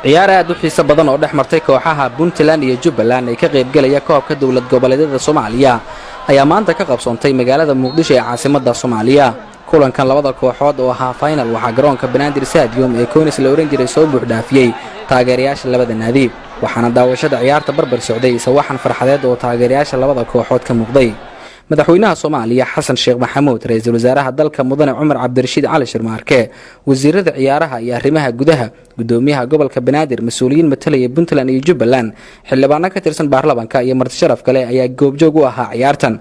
ciyaar aad u xiiso badan oo dhex martay kooxaha Puntland iyo Jubbaland ay ka qayb galaya koobka dawlad goboleedyada Soomaaliya ayaa maanta ka qabsoontay magaalada Muqdisho ee caasimadda Soomaaliya. kulankan labada kooxood oo ahaa final waxa garoonka Banaadir Stadium ee Koonis la oran jiray soo buux dhaafiyay taageerayaasha labada naadi, waxaana daawashada ciyaarta barbar socday sawaxan farxadeed oo taageerayaasha labada kooxood ka muuqday. madaxweynaha Soomaaliya Xasan Sheekh Maxamuud, ra'iisul wasaaraha dalka Mudane Cumar Cabdirashiid Cali Sharmaarke, wasiirada ciyaaraha iyo arrimaha gudaha, gudoomiyaha gobolka Banaadir, mas'uuliyiin matalaya Puntland iyo Jubbaland, xildhibaano ka tirsan baarlamaanka iyo marti sharaf kale ayaa goobjoog u ahaa ciyaartan.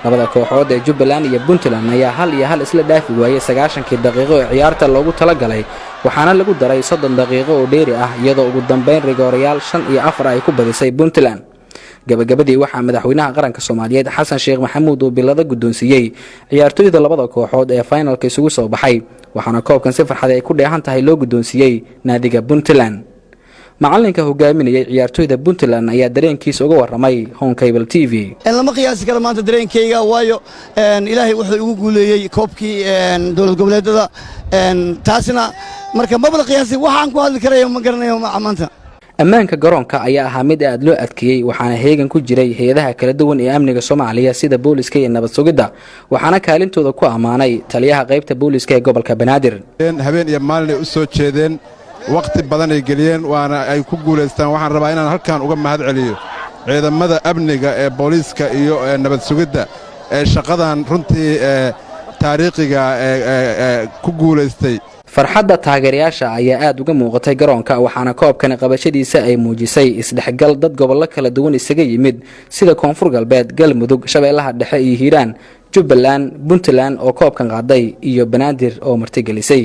labada kooxood ee Jubbaland iyo Puntland ayaa hal iyo hal isla dhaafi waayay 90 daqiiqo ee ciyaarta loogu talagalay, waxaana lagu daray 30 daqiiqo oo dheeri ah iyadoo ugu dambeyn rigoorayaal 5 iyo 4 ay ku badisay Puntland. gabagabadii waxaa madaxweynaha qaranka Soomaaliyeed Xasan Sheekh Maxamuud uu bilada gudoonsiiyay ciyaartoyda labada kooxood ee finalka isugu soo baxay, waxaana koobkan si farxad ay ku dheehan tahay loo gudoonsiiyay naadiga Puntland. macalinka hogaaminayay ciyaartoyda Puntland ayaa dareenkiisa uga waramay Home Cable TV. lama qiyaasi karo maanta dareenkayga, waayo ilaahay wuxuu igu guuleeyay koobkii dawlad goboleedyada, taasina marka mabla qiyaasi waxaan ku hadli karayo ma garanayo maanta. ammaanka garoonka ayaa ahaa mid aad loo adkeeyay, waxaana heegan ku jiray hay'adaha kala duwan ee amniga Soomaaliya sida booliska iyo nabad sugidda, waxaana kaalintooda ku amaanay taliyaha qaybta booliska ee gobolka Banaadir. habeen iyo maalin u soo jeedeen, waqti badan ay geliyeen, waana ay ku guuleystaan. waxaan rabaa inaan halkan uga mahad celiyo ciidamada amniga ee booliska iyo nabad sugidda ee shaqadan runtii taariikhiga ku guuleystay. farxadda taageerayaasha ayaa aad uga muuqatay garoonka, waxaana koobkan qabashadiisa ay muujisay isdhexgal dad gobollo kala duwan isaga yimid sida Koonfur Galbeed, Galmudug, Shabeellaha Dhexe iyo Hiiraan, Jubbaland, Puntland oo koobkan qaaday iyo Banaadir oo martigelisay.